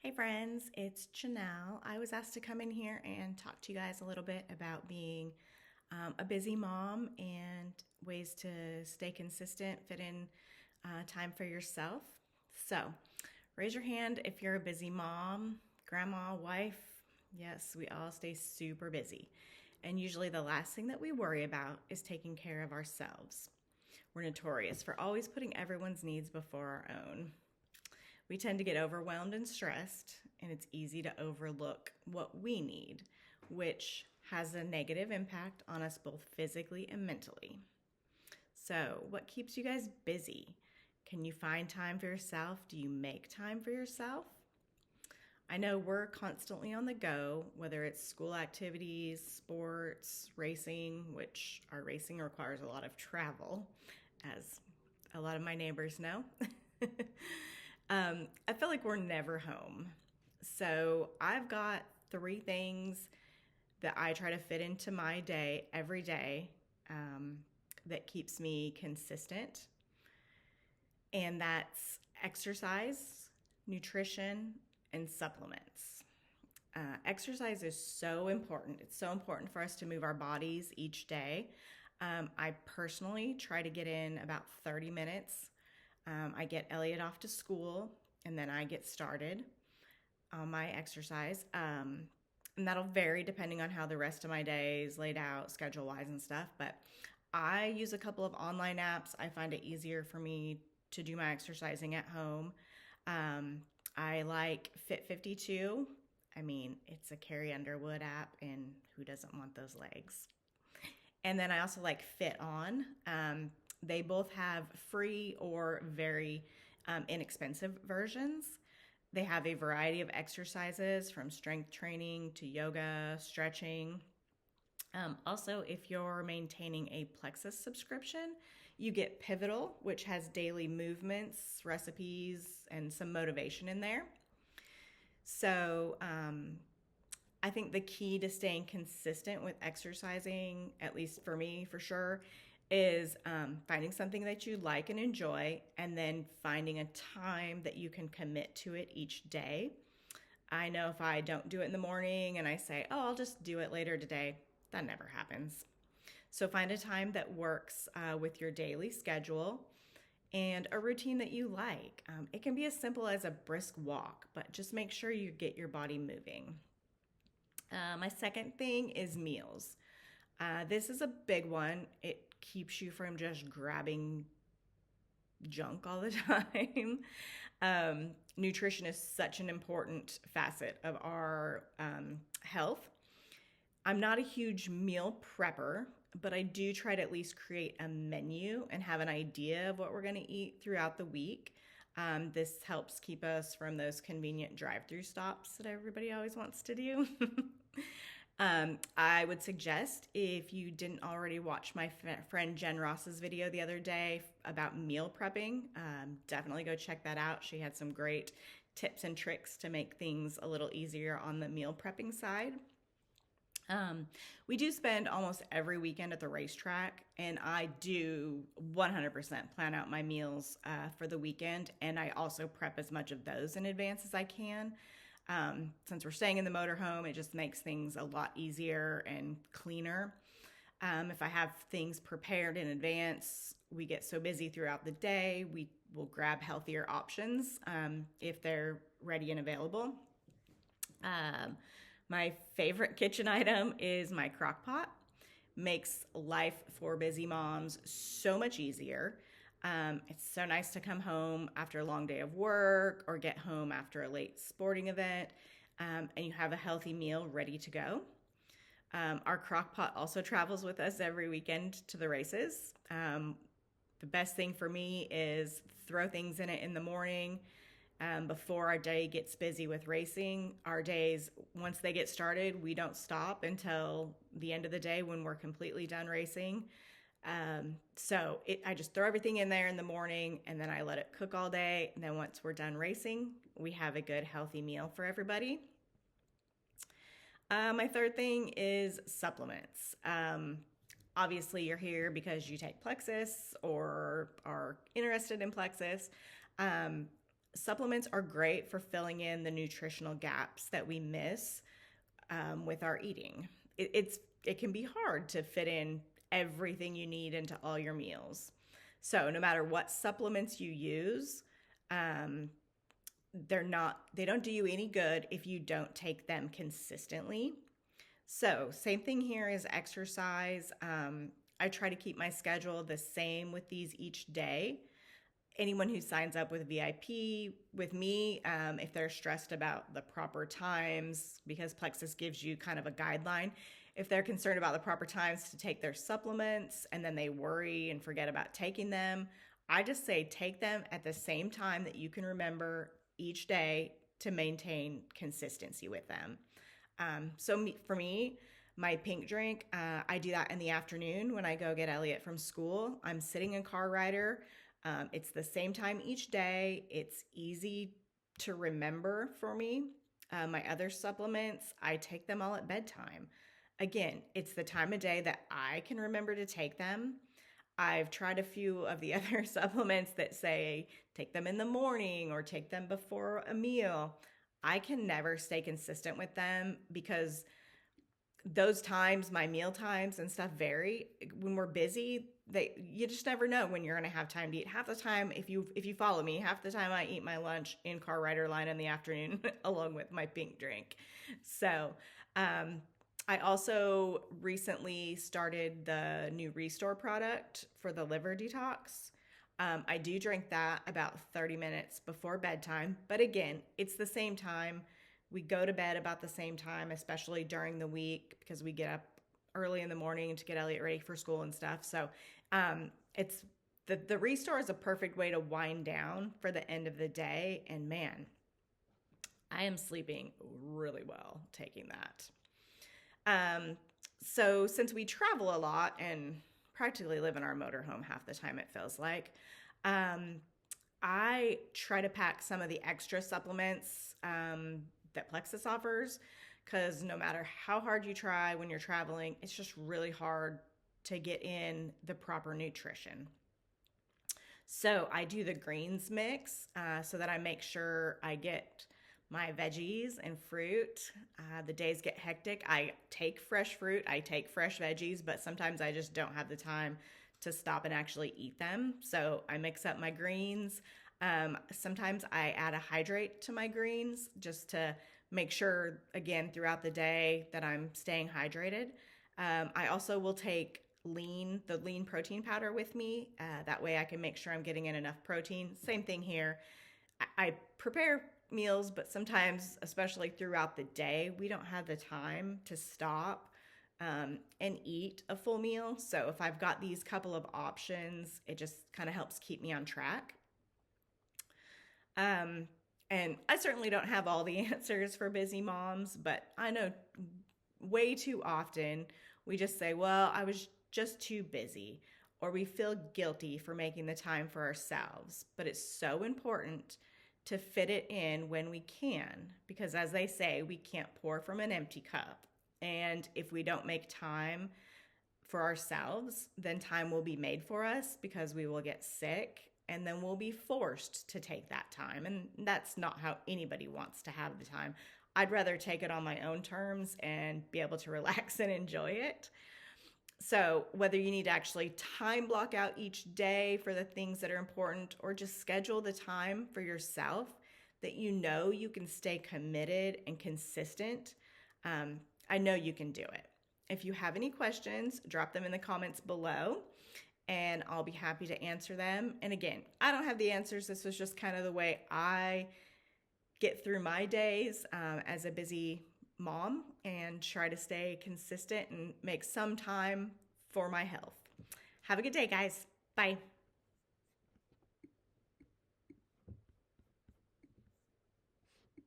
Hey friends, it's Janelle. I was asked to come in here and talk to you guys a little bit about being a busy mom and ways to stay consistent, fit in time for yourself. So, raise your hand if you're a busy mom, grandma, wife. Yes, we all stay super busy. And usually the last thing that we worry about is taking care of ourselves. We're notorious for always putting everyone's needs before our own. We tend to get overwhelmed and stressed, and it's easy to overlook what we need, which has a negative impact on us both physically and mentally. So, what keeps you guys busy? Can you find time for yourself? Do you make time for yourself? I know we're constantly on the go, whether it's school activities, sports, racing, which our racing requires a lot of travel, as a lot of my neighbors know. I feel like we're never home. So I've got three things that I try to fit into my day every day that keeps me consistent. And that's exercise, nutrition, and supplements. Exercise is so important. It's so important for us to move our bodies each day. I personally try to get in about 30 minutes. I get Elliot off to school and then I get started on my exercise. And that'll vary depending on how the rest of my day is laid out, schedule wise and stuff. But I use a couple of online apps. I find it easier for me to do my exercising at home. I like Fit 52. I mean, it's a Carrie Underwood app, and who doesn't want those legs? And then I also like Fit On. They both have free or very inexpensive versions. They have a variety of exercises from strength training to yoga, stretching. Also, if you're maintaining a Plexus subscription, you get Pivotal, which has daily movements, recipes, and some motivation in there. So, I think the key to staying consistent with exercising, at least for me for sure, is finding something that you like and enjoy, and then finding a time that you can commit to it each day. I know if I don't do it in the morning and I say, oh, I'll just do it later today, that never happens. So find a time that works with your daily schedule and a routine that you like. It can be as simple as a brisk walk, but just make sure you get your body moving. My second thing is meals. This is a big one. It keeps you from just grabbing junk all the time. Nutrition is such an important facet of our health. I'm not a huge meal prepper, but I do try to at least create a menu and have an idea of what we're going to eat throughout the week. This helps keep us from those convenient drive-through stops that everybody always wants to do. I would suggest, if you didn't already watch my friend Jen Ross's video the other day about meal prepping, definitely go check that out. She had some great tips and tricks to make things a little easier on the meal prepping side. We do spend almost every weekend at the racetrack, and I do 100% plan out my meals for the weekend, and I also prep as much of those in advance as I can. Since we're staying in the motorhome, it just makes things a lot easier and cleaner. If I have things prepared in advance, we get so busy throughout the day, we will grab healthier options if they're ready and available. My favorite kitchen item is my crock pot. Makes life for busy moms so much easier. It's so nice to come home after a long day of work or get home after a late sporting event, and you have a healthy meal ready to go. Our crock pot also travels with us every weekend to the races. The best thing for me is throw things in it in the morning before our day gets busy with racing. Our days, once they get started, we don't stop until the end of the day when we're completely done racing. I just throw everything in there in the morning and then I let it cook all day. And then once we're done racing, we have a good healthy meal for everybody. My third thing is supplements. Obviously, you're here because you take Plexus or are interested in Plexus. supplements are great for filling in the nutritional gaps that we miss with our eating. It can be hard to fit in everything you need into all your meals. So no matter what supplements you use, they don't do you any good if you don't take them consistently. So same thing here as exercise. I try to keep my schedule the same with these each day. Anyone who signs up with VIP with me, if they're stressed about the proper times, because Plexus gives you kind of a guideline, if they're concerned about the proper times to take their supplements and then they worry and forget about taking them, I just say take them at the same time that you can remember each day to maintain consistency with them. For me, my pink drink, I do that in the afternoon when I go get Elliot from school. I'm sitting in Car Rider. It's the same time each day. It's easy to remember for me. My other supplements, I take them all at bedtime. Again, it's the time of day that I can remember to take them. I've tried a few of the other supplements that say take them in the morning or take them before a meal. I can never stay consistent with them because those times, my meal times and stuff vary. When we're busy, you just never know when you're going to have time to eat. Half the time, if you follow me, half the time I eat my lunch in Car Rider line in the afternoon along with my pink drink. So, I also recently started the new Restore product for the liver detox. I do drink that about 30 minutes before bedtime, but again, it's the same time. We go to bed about the same time, especially during the week because we get up early in the morning to get Elliot ready for school and stuff. So it's the Restore is a perfect way to wind down for the end of the day. And man, I am sleeping really well taking that. So since we travel a lot and practically live in our motorhome half the time, it feels like, I try to pack some of the extra supplements that Plexus offers, because no matter how hard you try when you're traveling, it's just really hard to get in the proper nutrition. So I do the greens mix so that I make sure I get my veggies and fruit. The days get hectic. I take fresh fruit, I take fresh veggies, but sometimes I just don't have the time to stop and actually eat them. So I mix up my greens. Sometimes I add a hydrate to my greens just to make sure, again, throughout the day that I'm staying hydrated. I also will take the lean protein powder with me. That way I can make sure I'm getting in enough protein. Same thing here. I prepare meals, but sometimes, especially throughout the day, we don't have the time to stop and eat a full meal. So if I've got these couple of options, it just kind of helps keep me on track. And I certainly don't have all the answers for busy moms, but I know way too often we just say, well, I was just too busy, or we feel guilty for making the time for ourselves. But it's so important to fit it in when we can, because as they say, we can't pour from an empty cup. And if we don't make time for ourselves, then time will be made for us because we will get sick, and then we'll be forced to take that time. And that's not how anybody wants to have the time. I'd rather take it on my own terms and be able to relax and enjoy it. So whether you need to actually time block out each day for the things that are important, or just schedule the time for yourself that you know you can stay committed and consistent, I know you can do it. If you have any questions, drop them in the comments below and I'll be happy to answer them. And again, I don't have the answers. This was just kind of the way I get through my days as a busy mom and try to stay consistent and make some time for my health. Have a good day, guys. Bye.